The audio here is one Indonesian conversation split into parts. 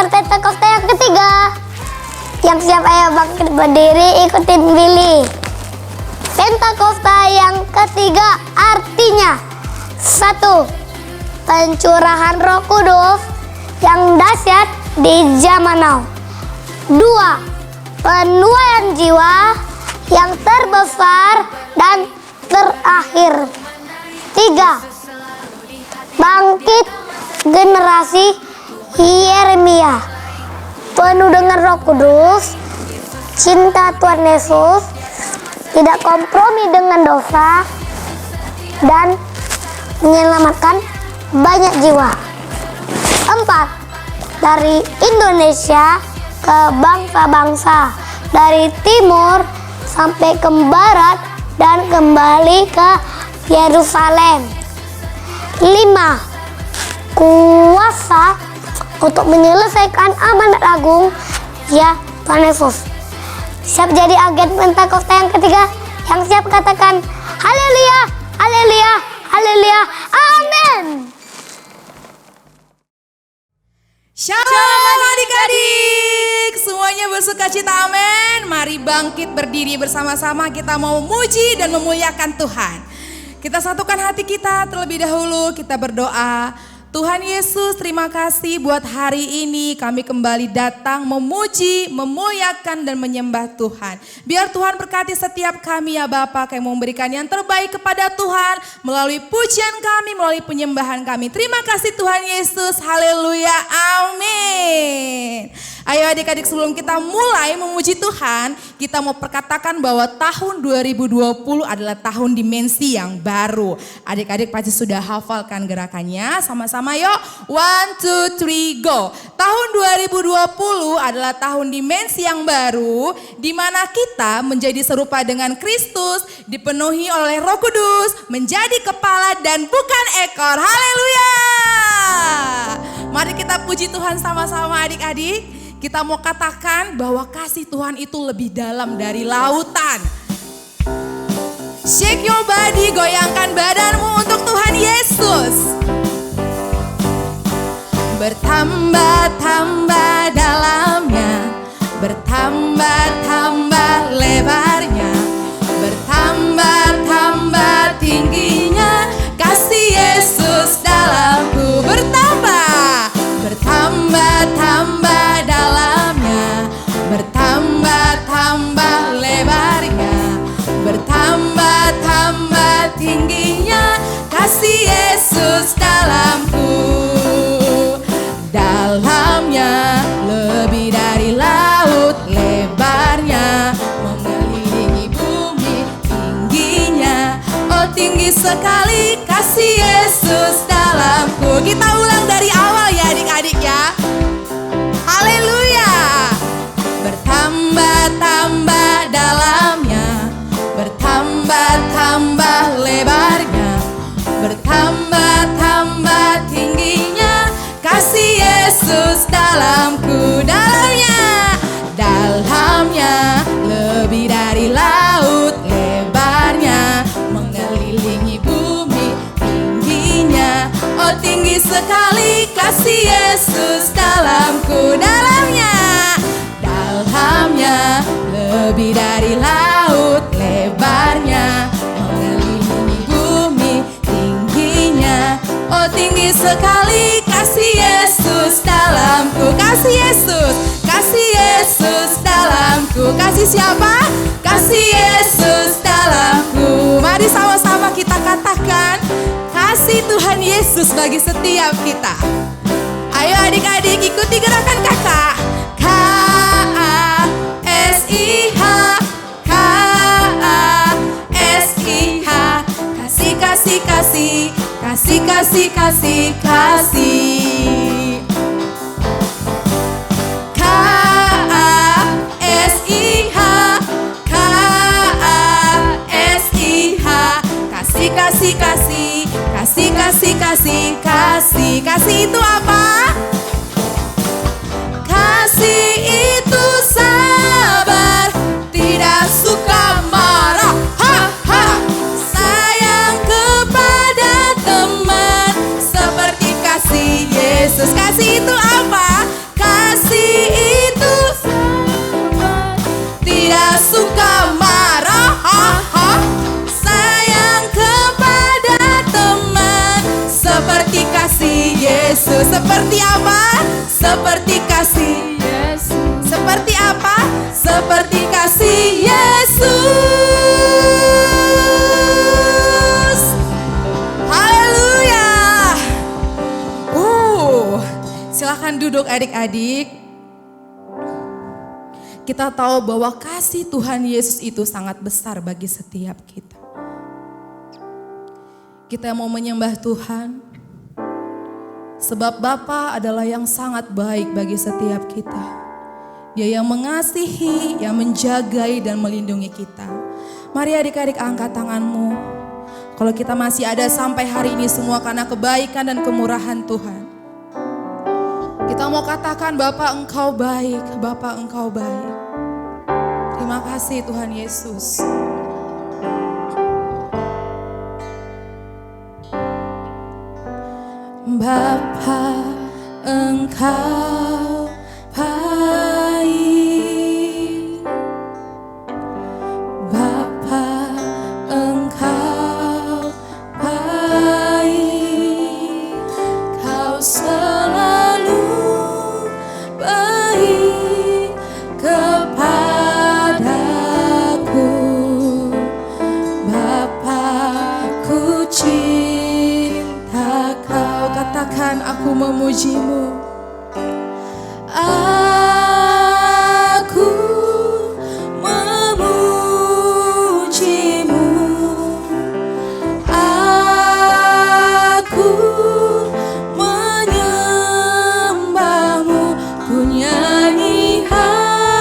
buat Pentakosta yang ketiga. Yang siap ayo bangkit berdiri, ikutin Billy. Pentakosta yang ketiga artinya 1. Pencurahan Roh Kudus yang dahsyat di zaman now. 2. Penuaian jiwa yang terbesar dan terakhir. 3. Bangkit generasi Yeremia, penuh dengan Roh Kudus, cinta Tuhan Yesus, tidak kompromi dengan dosa, dan menyelamatkan banyak jiwa. 4. Dari Indonesia ke bangsa-bangsa, dari timur sampai ke barat dan kembali ke Yerusalem. 5. Kuasa untuk menyelesaikan amanat agung, ya Tuhan Yesus. Siap jadi agen Pentakosta yang ketiga? Yang siap katakan haleluya, haleluya, haleluya, amin. Shalom adik-adik, semuanya bersuka cita, amin. Mari bangkit berdiri bersama-sama, kita mau memuji dan memuliakan Tuhan. Kita satukan hati kita terlebih dahulu, kita berdoa. Tuhan Yesus, terima kasih buat hari ini kami kembali datang memuji, memuliakan dan menyembah Tuhan. Biar Tuhan berkati setiap kami ya Bapa, kami memberikan yang terbaik kepada Tuhan melalui pujian kami, melalui penyembahan kami. Terima kasih Tuhan Yesus, haleluya, amin. Ayo adik-adik, sebelum kita mulai memuji Tuhan, kita mau perkatakan bahwa tahun 2020 adalah tahun dimensi yang baru. Adik-adik pasti sudah hafalkan gerakannya, sama-sama yuk. 1, 2, 3, go. Tahun 2020 adalah tahun dimensi yang baru, di mana kita menjadi serupa dengan Kristus, dipenuhi oleh Roh Kudus, menjadi kepala dan bukan ekor. Haleluya. Mari kita puji Tuhan sama-sama adik-adik. Kita mau katakan bahwa kasih Tuhan itu lebih dalam dari lautan. Shake your body, goyangkan badanmu untuk Tuhan Yesus. Bertambah-tambah dalamnya, bertambah-tambah lebarnya, bertambah-tambah tingginya, kasih Yesus dalamku. Bertambah, bertambah-tambah dalamnya, bertambah-tambah lebarnya, bertambah-tambah tingginya, kasih Yesus dalamku. Dalamnya lebih dari laut, lebarnya mengelilingi bumi, tingginya oh tinggi sekali, kasih Yesus dalamku. Kita ulang dari awal ya adik-adik ya. Haleluya. Bertambah-tambah dalamnya, bertambah-tambah lebarnya, bertambah-tambah tingginya, kasih Yesus dalamku. Dalamnya, dalamnya lebih dari laut, lebarnya mengelilingi bumi, tingginya oh tinggi sekali, kasih Yesus dalamku. Dalamnya, dalamnya lebih dari laut, lebarnya mengelilingi bumi, tingginya oh tinggi sekali, kasih Yesus dalamku. Kasih Yesus, kasih Yesus dalamku. Kasih siapa? Kasih Yesus dalamku. Mari sama-sama kita katakan kasih Tuhan Yesus bagi setiap kita. Ayo adik-adik ikuti gerakan kakak. K-A-S-I-H, K-A-S-I-H, kasih, kasih, kasih, kasih, kasih, kasih, kasih. K-A-S-I-H, K-A-S-I-H, kasih, kasih, kasih, kasih, kasih, kasih, kasih. Kasih itu apa? Kasih itu sabar, tidak suka marah. Ha, ha. Sayang kepada teman seperti kasih Yesus. Kasih itu apa? Kasih Yesus. Seperti apa? Seperti kasih Yesus. Seperti apa? Seperti kasih Yesus. Haleluya. Silakan duduk adik-adik. Kita tahu bahwa kasih Tuhan Yesus itu sangat besar bagi setiap kita. Kita mau menyembah Tuhan, sebab Bapa adalah yang sangat baik bagi setiap kita. Dia yang mengasihi, yang menjagai dan melindungi kita. Mari adik-adik angkat tanganmu. Kalau kita masih ada sampai hari ini semua karena kebaikan dan kemurahan Tuhan. Kita mau katakan Bapa Engkau baik, Bapa Engkau baik. Terima kasih Tuhan Yesus. Bapa Engkau baik, Bapa Engkau baik, Kau selalu baik kepadaku, Bapa-Ku cinta Kau. Katakan aku memujimu. Aku memujimu. Aku menyembahmu. Ku nyanyi haleluya.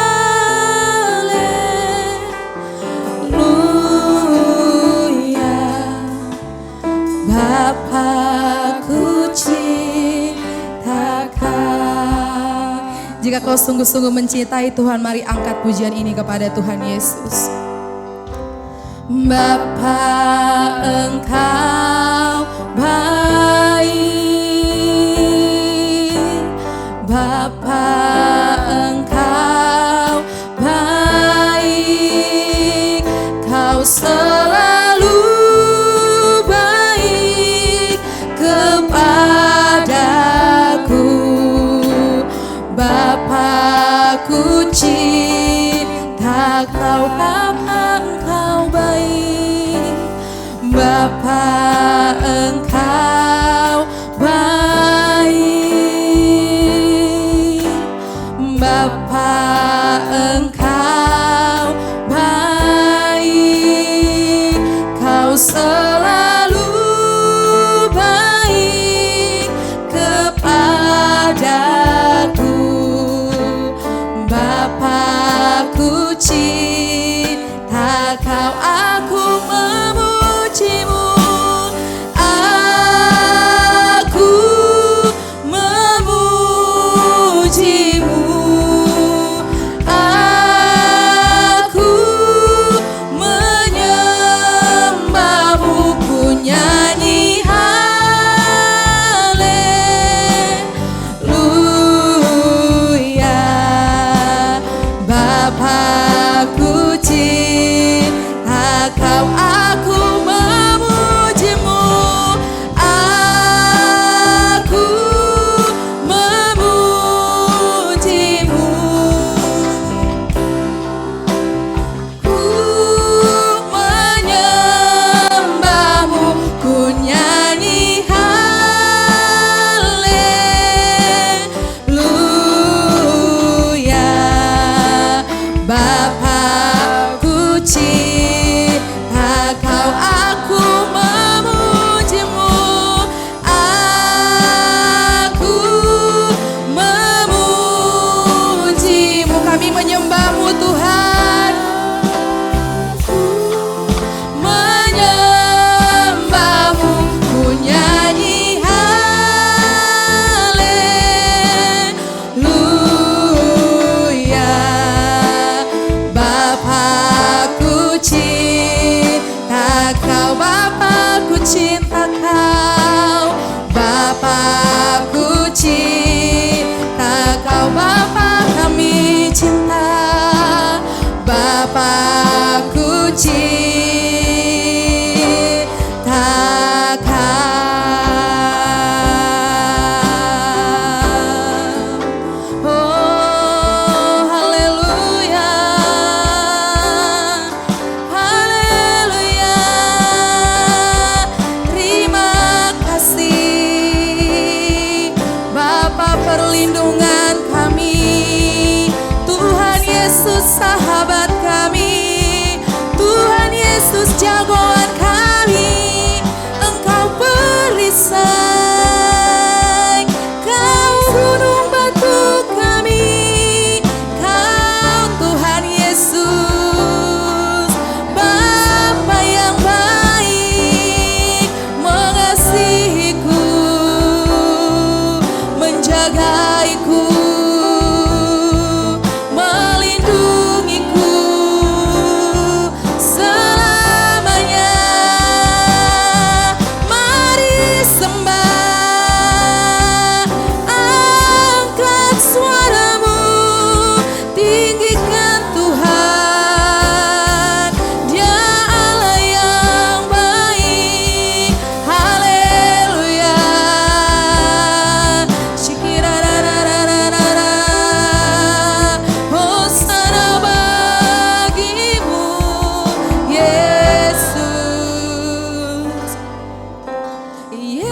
Bapa-Ku cinta Kau. Jika kau sungguh-sungguh mencintai Tuhan, mari angkat pujian ini kepada Tuhan Yesus. Bapa Engkau baik, Bapa Engkau baik, Kau selalu baik kepadaku, Bapa-Ku cinta Kau. Bapa Engkau baik, Bapa Yesus,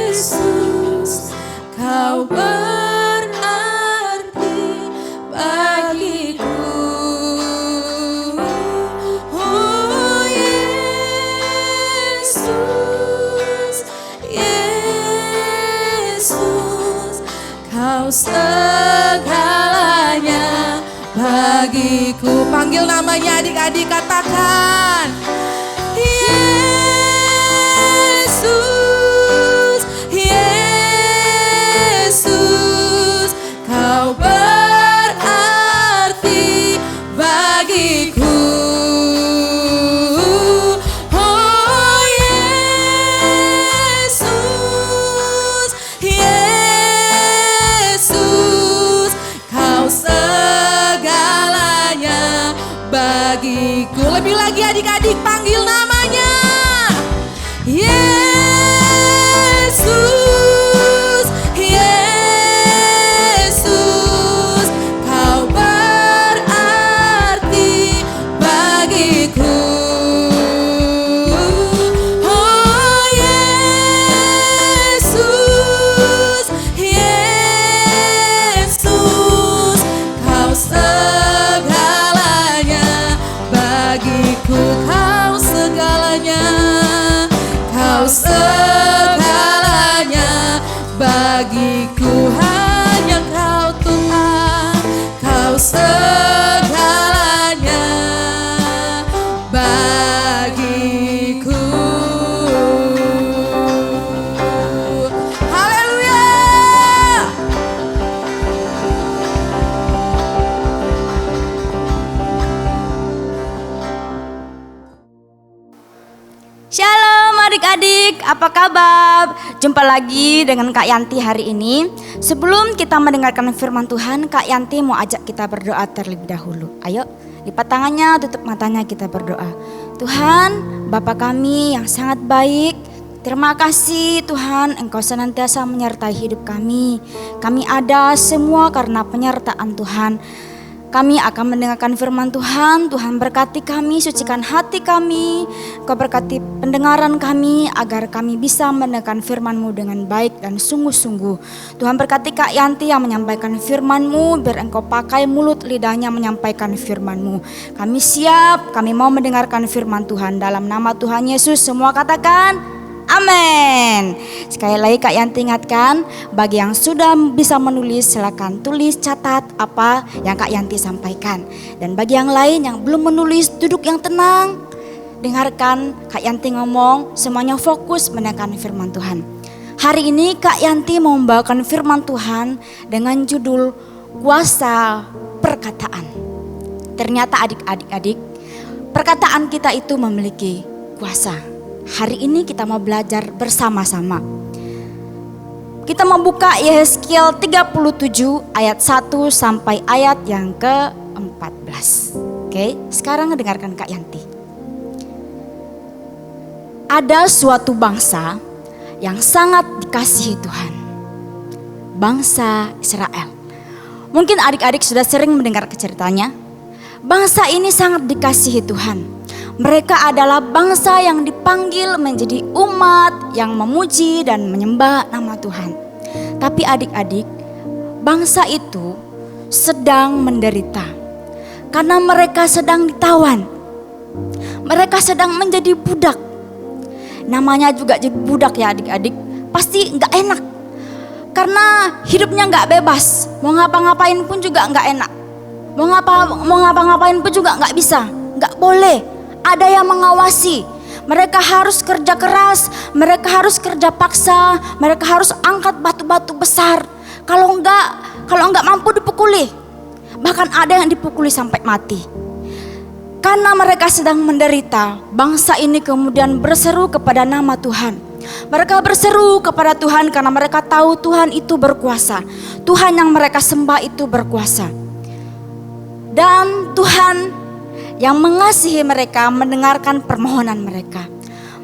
Yesus, Kau berarti bagiku. Oh Yesus, Yesus, Kau segalanya bagiku. Panggil namanya adik-adik, katakan Yesus, Yesus, Kau berarti bagiku. Oh Yesus, Yesus, Kau segalanya bagiku. Lebih lagi adik-adik, panggil namanya Yesus, Yesus, Kau berarti bagiku. Oh Yesus, Yesus, Kau segalanya bagiku. Kau segalanya, Kau segalanya bagiku. Hanya Kau Tuhan, Kau segalanya bagiku. Haleluya. Shalom adik-adik, apa kabar? Jumpa lagi dengan Kak Yanti hari ini. Sebelum kita mendengarkan firman Tuhan, Kak Yanti mau ajak kita berdoa terlebih dahulu. Ayo, lipat tangannya, tutup matanya, kita berdoa. Tuhan, Bapa kami yang sangat baik, terima kasih Tuhan, Engkau senantiasa menyertai hidup kami. Kami ada semua karena penyertaan Tuhan. Kami akan mendengarkan firman Tuhan. Tuhan berkati kami, sucikan hati kami. Kau berkati pendengaran kami agar kami bisa mendengarkan firman-Mu dengan baik dan sungguh-sungguh. Tuhan berkati Kak Yanti yang menyampaikan firman-Mu, biar Engkau pakai mulut lidahnya menyampaikan firman-Mu. Kami siap, kami mau mendengarkan firman Tuhan. Dalam nama Tuhan Yesus semua katakan amin. Sekali lagi Kak Yanti ingatkan, bagi yang sudah bisa menulis silakan tulis, catat apa yang Kak Yanti sampaikan. Dan bagi yang lain yang belum menulis, duduk yang tenang, dengarkan Kak Yanti ngomong, semuanya fokus mendengarkan firman Tuhan. Hari ini Kak Yanti mau membawakan firman Tuhan dengan judul kuasa perkataan. Ternyata adik-adik, perkataan kita itu memiliki kuasa. Hari ini kita mau belajar bersama-sama. Kita membuka Yehezkiel 37 ayat 1 sampai ayat yang ke-14. Oke, sekarang dengarkan Kak Yanti. Ada suatu bangsa yang sangat dikasihi Tuhan. Bangsa Israel. Mungkin adik-adik sudah sering mendengar ceritanya. Bangsa ini sangat dikasihi Tuhan. Mereka adalah bangsa yang dipanggil menjadi umat yang memuji dan menyembah nama Tuhan. Tapi adik-adik, bangsa itu sedang menderita karena mereka sedang ditawan. Mereka sedang menjadi budak. Namanya juga jadi budak ya adik-adik, pasti gak enak. Karena hidupnya gak bebas, mau ngapa-ngapain pun juga gak enak. Mau ngapa-ngapain pun juga gak bisa, gak boleh. Ada yang mengawasi, mereka harus kerja keras, mereka harus kerja paksa, mereka harus angkat batu-batu besar. Kalau enggak mampu dipukuli, bahkan ada yang dipukuli sampai mati. Karena mereka sedang menderita, bangsa ini kemudian berseru kepada nama Tuhan. Mereka berseru kepada Tuhan karena mereka tahu Tuhan itu berkuasa. Tuhan yang mereka sembah itu berkuasa. Dan Tuhan yang mengasihi mereka mendengarkan permohonan mereka.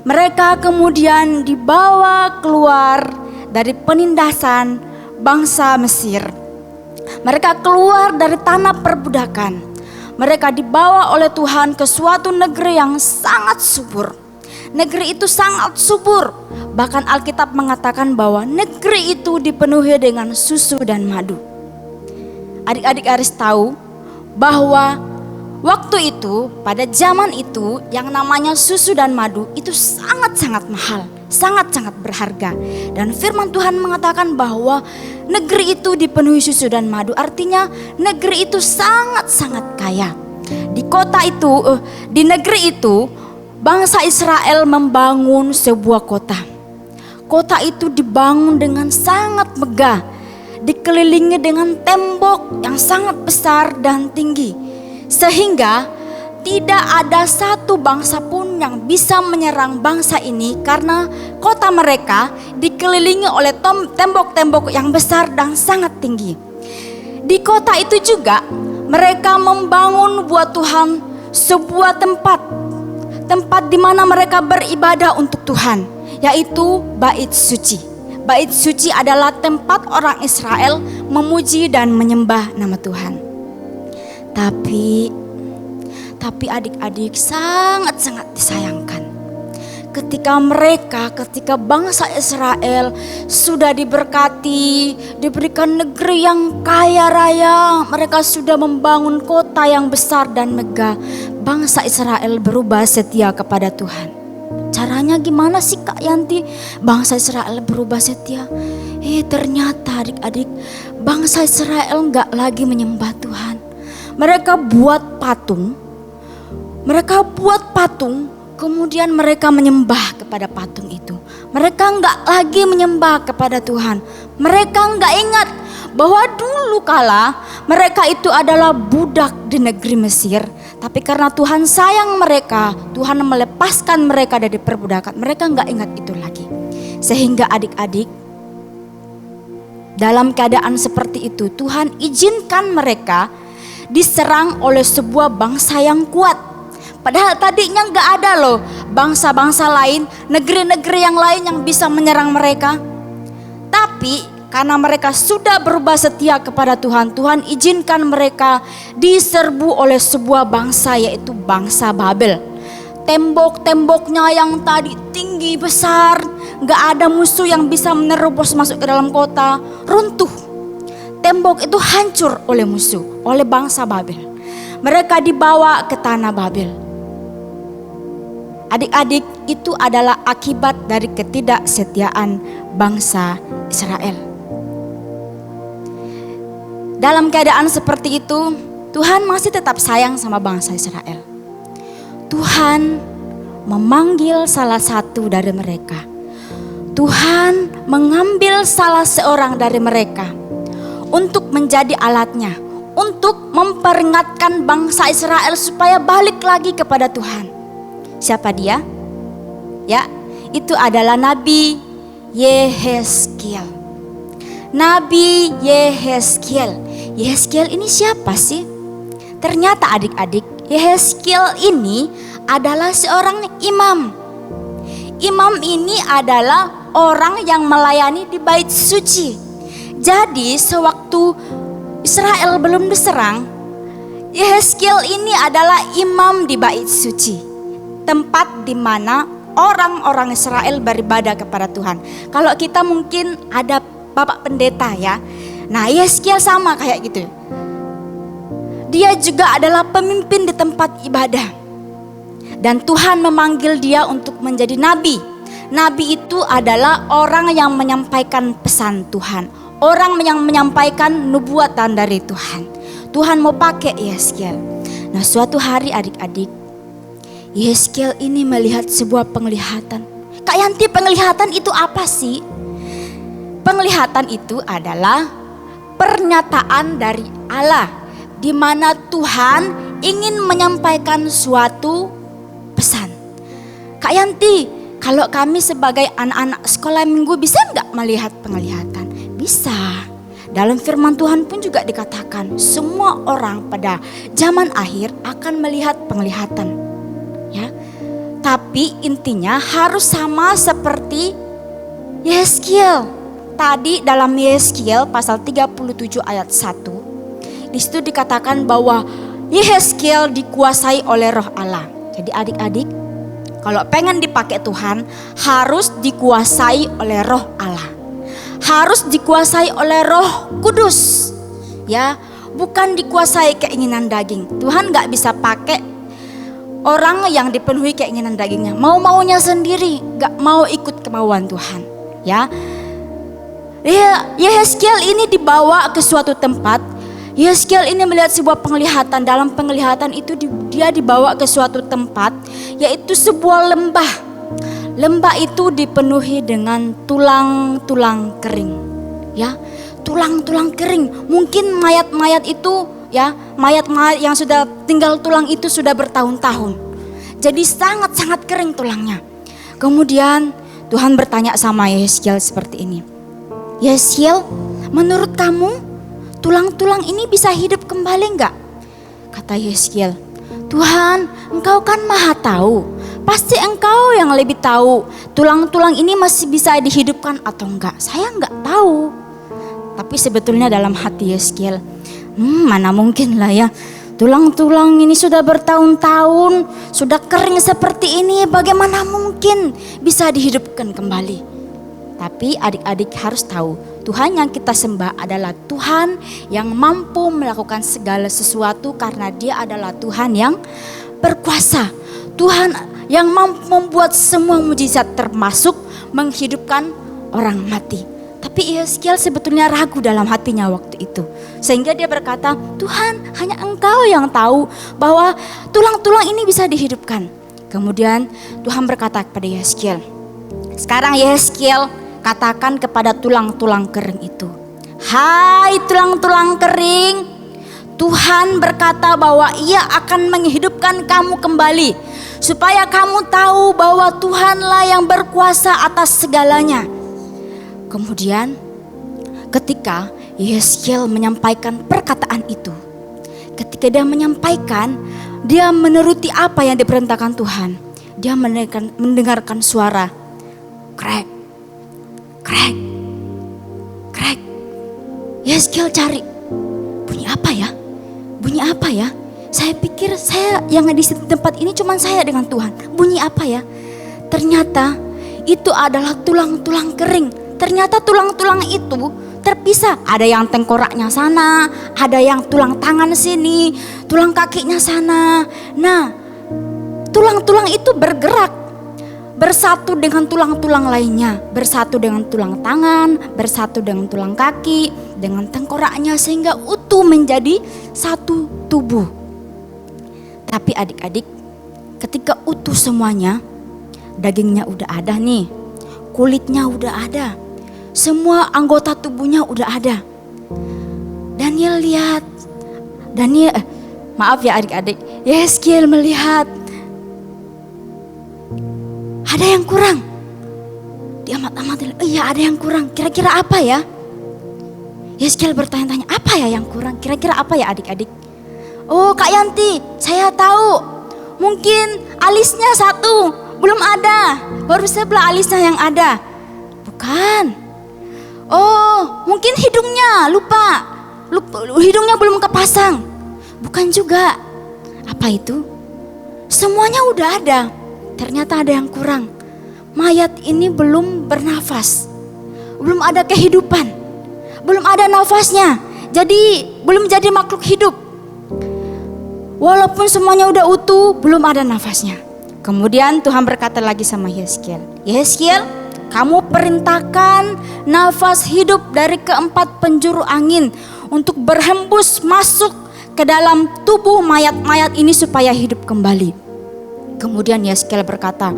Mereka kemudian dibawa keluar dari penindasan bangsa Mesir. Mereka keluar dari tanah perbudakan. mereka dibawa oleh Tuhan ke suatu negeri yang sangat subur. Negeri itu sangat subur. Bahkan Alkitab mengatakan bahwa negeri itu dipenuhi dengan susu dan madu. Adik-adik harus tahu bahwa waktu itu, pada zaman itu, yang namanya susu dan madu itu sangat-sangat mahal, sangat-sangat berharga. Dan firman Tuhan mengatakan bahwa negeri itu dipenuhi susu dan madu, artinya negeri itu sangat-sangat kaya. Di kota itu, di negeri itu, bangsa Israel membangun sebuah kota. Kota itu dibangun dengan sangat megah, dikelilingi dengan tembok yang sangat besar dan tinggi. Sehingga tidak ada satu bangsa pun yang bisa menyerang bangsa ini karena kota mereka dikelilingi oleh tembok-tembok yang besar dan sangat tinggi. Di kota itu juga mereka membangun buat Tuhan sebuah tempat di mana mereka beribadah untuk Tuhan, yaitu Bait Suci. Bait Suci adalah tempat orang Israel memuji dan menyembah nama Tuhan. Tapi adik-adik sangat-sangat disayangkan. Ketika bangsa Israel sudah diberkati, diberikan negeri yang kaya raya, mereka sudah membangun kota yang besar dan megah, bangsa Israel berubah setia kepada Tuhan. Caranya gimana sih Kak Yanti bangsa Israel berubah setia? Ternyata adik-adik, bangsa Israel gak lagi menyembah Tuhan. Mereka buat patung, kemudian mereka menyembah kepada patung itu. Mereka enggak lagi menyembah kepada Tuhan. Mereka enggak ingat bahwa dulu kala mereka itu adalah budak di negeri Mesir. Tapi karena Tuhan sayang mereka, Tuhan melepaskan mereka dari perbudakan. Mereka enggak ingat itu lagi. Sehingga adik-adik, dalam keadaan seperti itu, Tuhan izinkan mereka diserang oleh sebuah bangsa yang kuat. Padahal tadinya gak ada loh bangsa-bangsa lain, negeri-negeri yang lain yang bisa menyerang mereka. Tapi karena mereka sudah berubah setia kepada Tuhan, Tuhan izinkan mereka diserbu oleh sebuah bangsa, yaitu bangsa Babel. Tembok-temboknya yang tadi tinggi besar, gak ada musuh yang bisa menerobos masuk ke dalam kota, runtuh. Tembok itu hancur oleh musuh, oleh bangsa Babel. Mereka dibawa ke tanah Babel. Adik-adik, itu adalah akibat dari ketidaksetiaan bangsa Israel. Dalam keadaan seperti itu, Tuhan masih tetap sayang sama bangsa Israel. Tuhan memanggil salah satu dari mereka. Tuhan mengambil salah seorang dari mereka untuk menjadi alatnya, untuk memperingatkan bangsa Israel supaya balik lagi kepada Tuhan. Siapa dia? Ya, itu adalah Nabi Yehezkiel. Nabi Yehezkiel. Yehezkiel ini siapa sih? Ternyata adik-adik, Yehezkiel ini adalah seorang imam. Imam ini adalah orang yang melayani di Bait Suci. Jadi sewaktu Israel belum diserang, Yehezkiel ini adalah imam di Bait Suci. Tempat di mana orang-orang Israel beribadah kepada Tuhan. Kalau kita mungkin ada bapak pendeta ya. Nah, Yehezkiel sama kayak gitu. Dia juga adalah pemimpin di tempat ibadah. Dan Tuhan memanggil dia untuk menjadi nabi. Nabi itu adalah orang yang menyampaikan pesan Tuhan. Orang yang menyampaikan nubuatan dari Tuhan. Tuhan mau pakai Yehezkiel. Nah, suatu hari adik-adik, Yehezkiel ini melihat sebuah penglihatan. Kak Yanti, penglihatan itu apa sih? Penglihatan itu adalah pernyataan dari Allah, di mana Tuhan ingin menyampaikan suatu pesan. Kak Yanti, kalau kami sebagai anak-anak sekolah minggu bisa nggak melihat penglihatan? Bisa. Dalam firman Tuhan pun juga dikatakan semua orang pada zaman akhir akan melihat penglihatan. Ya, tapi intinya harus sama seperti Yehezkiel. Tadi dalam Yehezkiel pasal 37 ayat 1, di situ dikatakan bahwa Yehezkiel dikuasai oleh roh Allah. Jadi adik-adik, kalau pengen dipakai Tuhan harus dikuasai oleh roh Allah. Harus dikuasai oleh Roh Kudus. Ya, bukan dikuasai keinginan daging. Tuhan gak bisa pakai orang yang dipenuhi keinginan dagingnya, mau-maunya sendiri, gak mau ikut kemauan Tuhan. Ya, Yehezkiel ini dibawa ke suatu tempat. Yehezkiel ini melihat sebuah penglihatan. Dalam penglihatan itu dia dibawa ke suatu tempat, yaitu sebuah lembah. Lembah itu dipenuhi dengan tulang-tulang kering. Ya, tulang-tulang kering. Mungkin mayat-mayat itu, ya, mayat-mayat yang sudah tinggal tulang itu sudah bertahun-tahun. Jadi sangat-sangat kering tulangnya. Kemudian Tuhan bertanya sama Yehezkiel seperti ini. Yehezkiel, menurut kamu tulang-tulang ini bisa hidup kembali enggak? Kata Yehezkiel, Tuhan, Engkau kan Maha Tahu. Pasti Engkau yang lebih tahu tulang-tulang ini masih bisa dihidupkan atau enggak. Saya enggak tahu. Tapi sebetulnya dalam hati Yehezkiel, mana mungkin lah ya. Tulang-tulang ini sudah bertahun-tahun, sudah kering seperti ini, bagaimana mungkin bisa dihidupkan kembali. Tapi adik-adik harus tahu, Tuhan yang kita sembah adalah Tuhan yang mampu melakukan segala sesuatu karena Dia adalah Tuhan yang berkuasa. Tuhan yang mampu membuat semua mujizat termasuk menghidupkan orang mati. Tapi Yehezkiel sebetulnya ragu dalam hatinya waktu itu. Sehingga dia berkata, Tuhan, hanya Engkau yang tahu bahwa tulang-tulang ini bisa dihidupkan. Kemudian Tuhan berkata kepada Yehezkiel, sekarang Yehezkiel katakan kepada tulang-tulang kering itu, hai tulang-tulang kering, Tuhan berkata bahwa Ia akan menghidupkan kamu kembali. Supaya kamu tahu bahwa Tuhanlah yang berkuasa atas segalanya. Kemudian ketika Yehezkiel menyampaikan perkataan itu, ketika dia menyampaikan, dia menuruti apa yang diperintahkan Tuhan. Dia mendengarkan suara krek, krek, krek. Yehezkiel cari, bunyi apa ya? Bunyi apa ya? Saya pikir saya yang di tempat ini cuma saya dengan Tuhan. Bunyi apa ya? Ternyata itu adalah tulang-tulang kering. Ternyata tulang-tulang itu terpisah. Ada yang tengkoraknya sana, ada yang tulang tangan sini, tulang kakinya sana. Nah, tulang-tulang itu bergerak, bersatu dengan tulang-tulang lainnya, bersatu dengan tulang tangan, bersatu dengan tulang kaki, dengan tengkoraknya sehingga utuh menjadi satu tubuh. Tapi adik-adik, ketika utuh semuanya, dagingnya udah ada nih, kulitnya udah ada, semua anggota tubuhnya udah ada. Daniel lihat, maaf ya adik-adik, Yehezkiel melihat ada yang kurang. Dia amat-amat, iya ada yang kurang, kira-kira apa ya? Yehezkiel bertanya-tanya, apa ya yang kurang? Kira-kira apa ya adik-adik? Oh Kak Yanti, saya tahu. Mungkin alisnya satu, belum ada. Baru sebelah alisnya yang ada. Bukan. Oh mungkin hidungnya, lupa. Hidungnya belum kepasang. Bukan juga. Apa itu? Semuanya udah ada. Ternyata ada yang kurang. Mayat ini belum bernafas. Belum ada kehidupan. Belum ada nafasnya. Jadi belum jadi makhluk hidup. Walaupun semuanya udah utuh, belum ada nafasnya. Kemudian Tuhan berkata lagi sama Yehezkiel, Yehezkiel, kamu perintahkan nafas hidup dari keempat penjuru angin untuk berhembus masuk ke dalam tubuh mayat-mayat ini supaya hidup kembali. Kemudian Yehezkiel berkata,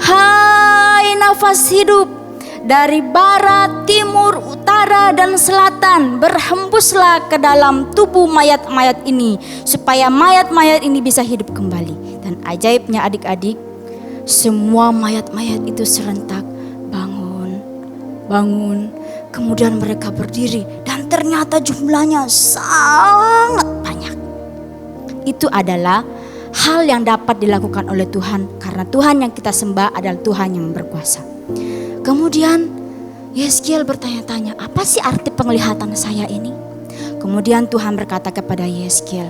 hai nafas hidup dari barat, timur, utara, dan selatan, berhembuslah ke dalam tubuh mayat-mayat ini supaya mayat-mayat ini bisa hidup kembali. Dan ajaibnya adik-adik, semua mayat-mayat itu serentak bangun, bangun. Kemudian mereka berdiri dan ternyata jumlahnya sangat banyak. Itu adalah hal yang dapat dilakukan oleh Tuhan karena Tuhan yang kita sembah adalah Tuhan yang berkuasa. Kemudian Yehezkiel bertanya-tanya, apa sih arti penglihatan saya ini? Kemudian Tuhan berkata kepada Yehezkiel,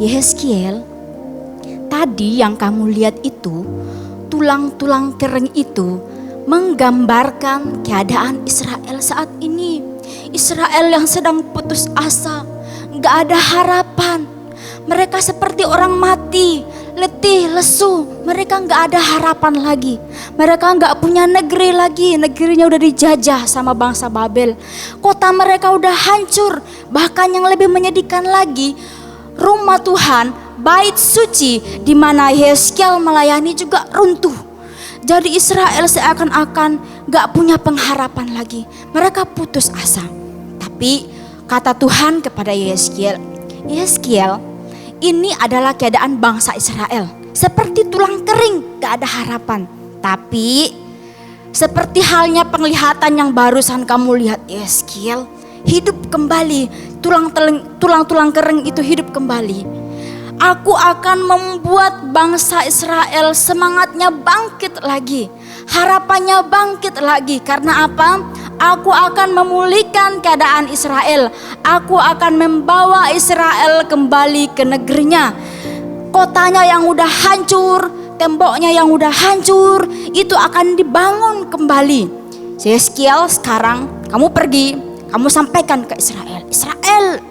Yehezkiel, tadi yang kamu lihat itu, tulang-tulang kering itu menggambarkan keadaan Israel saat ini. Israel yang sedang putus asa, gak ada harapan. Mereka seperti orang mati, letih, lesu. Mereka gak ada harapan lagi. Mereka gak punya negeri lagi. Negerinya udah dijajah sama bangsa Babel. Kota mereka udah hancur. Bahkan yang lebih menyedihkan lagi, rumah Tuhan, bait suci di mana Yehezkiel melayani juga runtuh. Jadi Israel seakan-akan gak punya pengharapan lagi. Mereka putus asa. Tapi kata Tuhan kepada Yehezkiel, Yehezkiel, ini adalah keadaan bangsa Israel. Seperti tulang kering, gak ada harapan. Tapi seperti halnya penglihatan yang barusan kamu lihat Yehezkiel, hidup kembali. Tulang-tulang kering itu hidup kembali. Aku akan membuat bangsa Israel semangatnya bangkit lagi. Harapannya bangkit lagi. Karena apa? Aku akan memulihkan keadaan Israel. Aku akan membawa Israel kembali ke negerinya. Kotanya yang udah hancur, temboknya yang udah hancur, itu akan dibangun kembali. Yehezkiel, sekarang kamu pergi, kamu sampaikan ke Israel. Israel,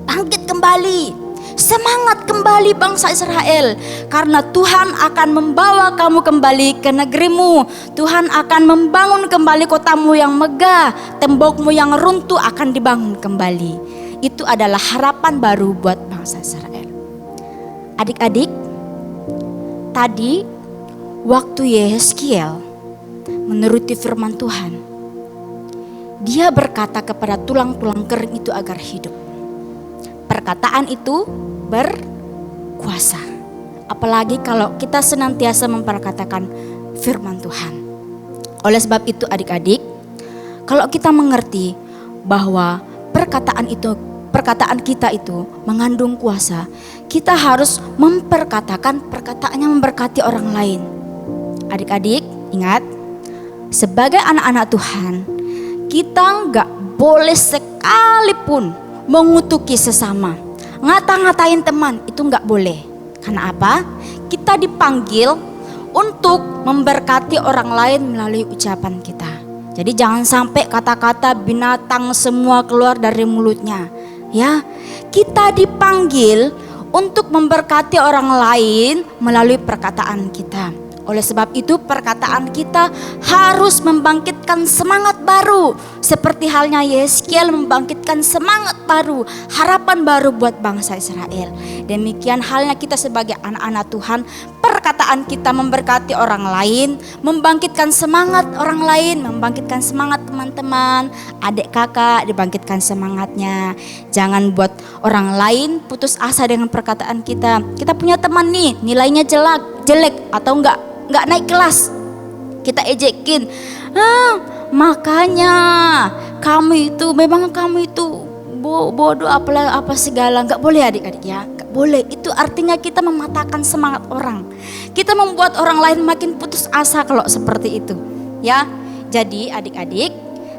bangkit kembali. Semangat kembali bangsa Israel. Karena Tuhan akan membawa kamu kembali ke negerimu. Tuhan akan membangun kembali kotamu yang megah. Tembokmu yang runtuh akan dibangun kembali. Itu adalah harapan baru buat bangsa Israel. Adik-adik, tadi waktu Yehezkiel menuruti firman Tuhan, dia berkata kepada tulang-tulang kering itu agar hidup. Perkataan itu berkuasa. Apalagi kalau kita senantiasa memperkatakan firman Tuhan. Oleh sebab itu adik-adik, kalau kita mengerti bahwa perkataan kita itu mengandung kuasa, kita harus memperkatakan perkataan yang memberkati orang lain. Adik-adik, ingat, sebagai anak-anak Tuhan, kita gak boleh sekalipun mengutuki sesama, ngata-ngatain teman, itu nggak boleh. Karena apa? Kita dipanggil untuk memberkati orang lain melalui ucapan kita. Jadi jangan sampai kata-kata binatang semua keluar dari mulutnya. Ya, kita dipanggil untuk memberkati orang lain melalui perkataan kita. Oleh sebab itu perkataan kita harus membangkitkan semangat baru. Seperti halnya Yehezkiel membangkitkan semangat baru, harapan baru buat bangsa Israel. Demikian halnya kita sebagai anak-anak Tuhan, perkataan kita memberkati orang lain, membangkitkan semangat orang lain, membangkitkan semangat teman-teman, adik kakak dibangkitkan semangatnya. Jangan buat orang lain putus asa dengan perkataan kita. Kita punya teman nih, nilainya jelek atau enggak naik kelas, kita ejekin. Makanya kamu itu bodoh apa segala. Enggak boleh adik-adik ya, enggak boleh. Itu artinya kita mematahkan semangat orang. Kita membuat orang lain makin putus asa kalau seperti itu. Ya, jadi adik-adik,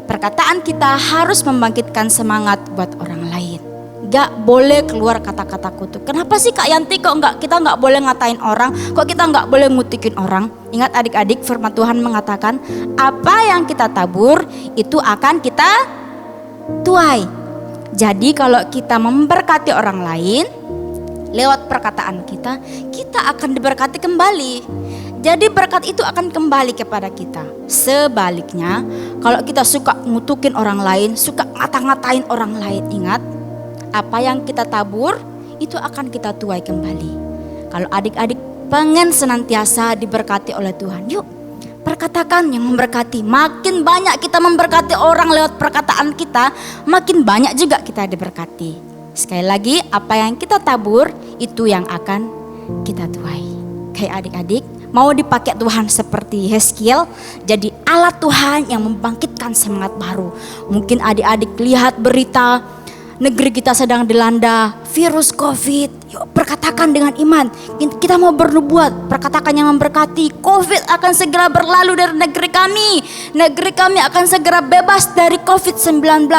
perkataan kita harus membangkitkan semangat buat orang lain. Gak boleh keluar kata-kata kutuk. Kenapa sih Kak Yanti kita nggak boleh ngatain orang? Kok kita nggak boleh ngutikin orang? Ingat adik-adik, firman Tuhan mengatakan apa yang kita tabur itu akan kita tuai. Jadi kalau kita memberkati orang lain lewat perkataan kita, kita akan diberkati kembali. Jadi berkat itu akan kembali kepada kita. Sebaliknya, kalau kita suka ngutukin orang lain, suka ngata-ngatain orang lain, ingat, apa yang kita tabur itu akan kita tuai kembali. Kalau adik-adik pengen senantiasa diberkati oleh Tuhan, yuk perkatakan yang memberkati. Makin banyak kita memberkati orang lewat perkataan kita, makin banyak juga kita diberkati. Sekali lagi, apa yang kita tabur itu yang akan kita tuai. Kayak adik-adik mau dipakai Tuhan seperti Yehezkiel, jadi alat Tuhan yang membangkitkan semangat baru. Mungkin adik-adik lihat berita negeri kita sedang dilanda virus COVID. Yuk perkatakan dengan iman. Kita mau bernubuat, perkatakan yang memberkati. COVID akan segera berlalu dari negeri kami. Negeri kami akan segera bebas dari COVID-19.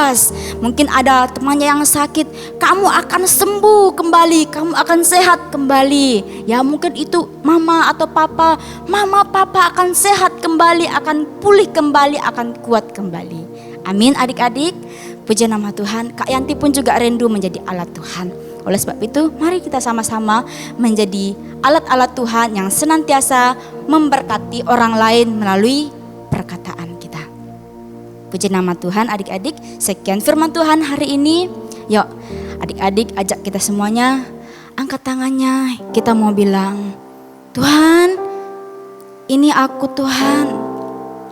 Mungkin ada temannya yang sakit, kamu akan sembuh kembali, kamu akan sehat kembali. Ya mungkin itu mama atau papa. Mama papa akan sehat kembali, akan pulih kembali, akan kuat kembali. Amin adik-adik. Puji nama Tuhan. Kak Yanti pun juga rindu menjadi alat Tuhan. Oleh sebab itu, mari kita sama-sama menjadi alat-alat Tuhan yang senantiasa memberkati orang lain melalui perkataan kita. Puji nama Tuhan adik-adik. Sekian firman Tuhan hari ini. Yuk adik-adik, ajak kita semuanya angkat tangannya. Kita mau bilang, Tuhan, ini aku Tuhan.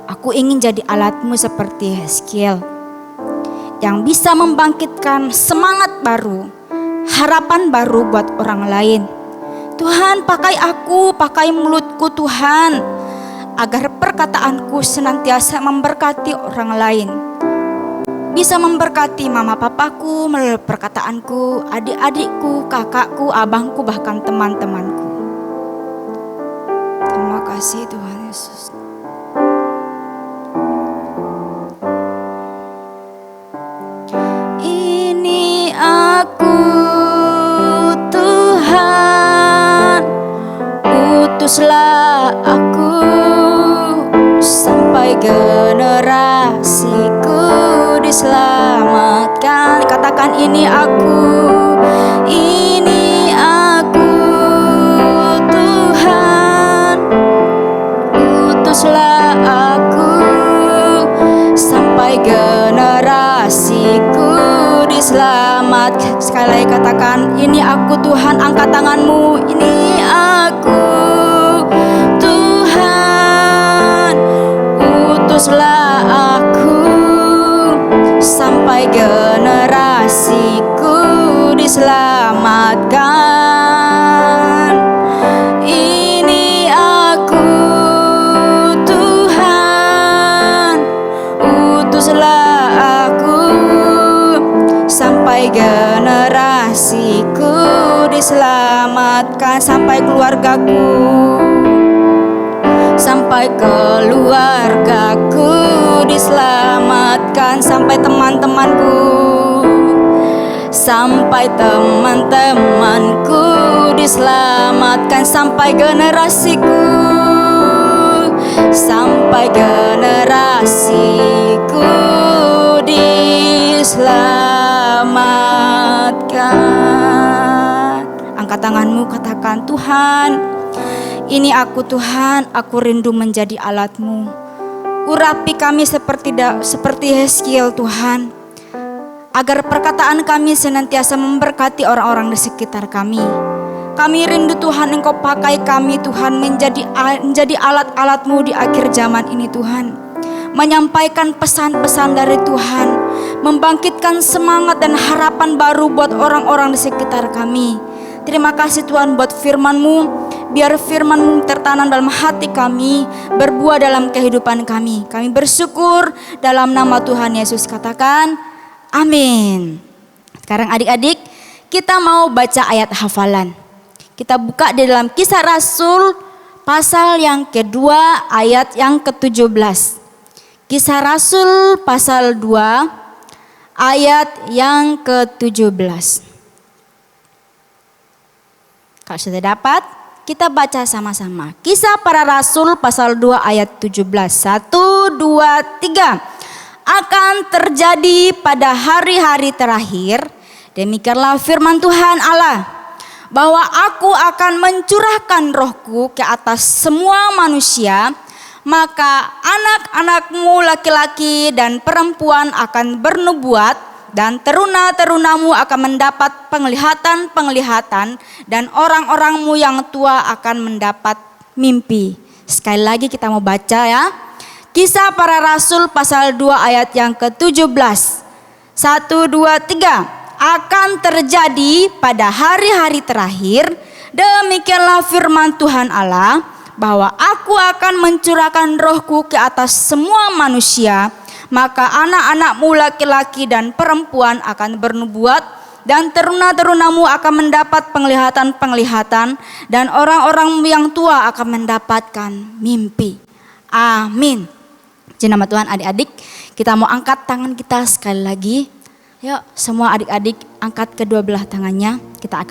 Aku ingin jadi alatmu seperti Hezkiel, yang bisa membangkitkan semangat baru, harapan baru buat orang lain. Tuhan, pakai aku, pakai mulutku Tuhan, agar perkataanku senantiasa memberkati orang lain. Bisa memberkati mama papaku melalui perkataanku, adik-adikku, kakakku, abangku, bahkan teman-temanku. Terima kasih Tuhan Yesus. Aku Tuhan, utuslah aku sampai generasiku diselamatkan. Katakan ini aku Tuhan, utuslah aku sampai generasiku diselamat. Sekali lagi katakan, ini aku Tuhan, angkat tanganmu. Ini aku Tuhan, utuslah aku sampai generasiku diselamatkan. Ini aku Tuhan, utuslah aku sampai generasiku diselamatkan. Sampai keluargaku, sampai keluargaku diselamatkan. Sampai teman-temanku, sampai teman-temanku diselamatkan. Sampai generasiku, sampai generasiku diselamatkan. Angkat tanganmu, katakan, Tuhan, ini aku Tuhan, aku rindu menjadi alat-Mu. Urapi kami seperti Hezkiel Tuhan, agar perkataan kami senantiasa memberkati orang-orang di sekitar kami. Kami rindu Tuhan, Engkau pakai kami Tuhan menjadi alat-alat-Mu di akhir zaman ini Tuhan. Menyampaikan pesan-pesan dari Tuhan, membangkitkan semangat dan harapan baru buat orang-orang di sekitar kami. Terima kasih Tuhan buat firman-Mu, biar firman-Mu tertanam dalam hati kami, berbuah dalam kehidupan kami. Kami bersyukur dalam nama Tuhan Yesus, katakan amin. Sekarang adik-adik, kita mau baca ayat hafalan. Kita buka di dalam Kisah Rasul pasal yang kedua ayat yang ke-17. Kisah Rasul pasal 2 ayat yang ke-17. Kalau sudah dapat, kita baca sama-sama. Kisah Para Rasul pasal 2 ayat 17. 1, 2, 3. Akan terjadi pada hari-hari terakhir, demikianlah firman Tuhan Allah, bahwa aku akan mencurahkan rohku ke atas semua manusia, maka anak-anakmu laki-laki dan perempuan akan bernubuat, dan teruna-terunamu akan mendapat penglihatan-penglihatan, dan orang-orangmu yang tua akan mendapat mimpi. Sekali lagi kita mau baca ya. Kisah Para Rasul pasal 2 ayat yang ke-17. 1, 2, 3. Akan terjadi pada hari-hari terakhir, demikianlah firman Tuhan Allah, bahwa aku akan mencurahkan rohku ke atas semua manusia, Maka anak-anakmu laki-laki dan perempuan akan bernubuat, dan teruna-terunamu akan mendapat penglihatan-penglihatan, dan orang-orang yang tua akan mendapatkan mimpi. Amin. Puji nama Tuhan. Adik-adik, kita mau angkat tangan kita sekali lagi. Yuk, semua adik-adik angkat kedua belah tangannya. Kita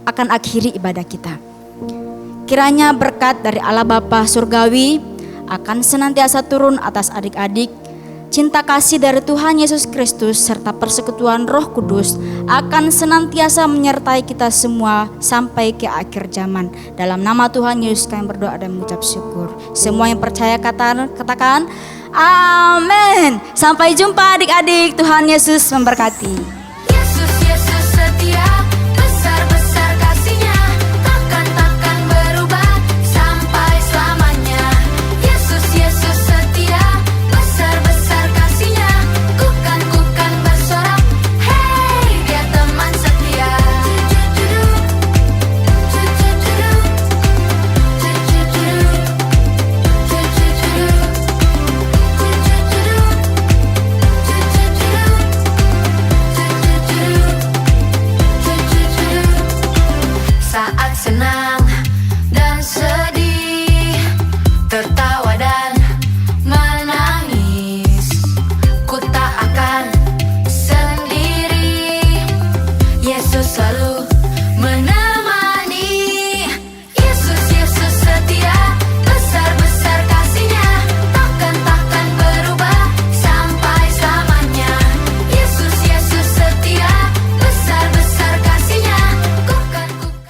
akan akhiri ibadah kita. Kiranya berkat dari Allah Bapa Surgawi akan senantiasa turun atas adik-adik. Cinta kasih dari Tuhan Yesus Kristus serta persekutuan Roh Kudus akan senantiasa menyertai kita semua sampai ke akhir zaman. Dalam nama Tuhan Yesus kami berdoa dan mengucap syukur. Semua yang percaya katakan amin. Sampai jumpa adik-adik. Tuhan Yesus memberkati. Yesus, Yesus setia.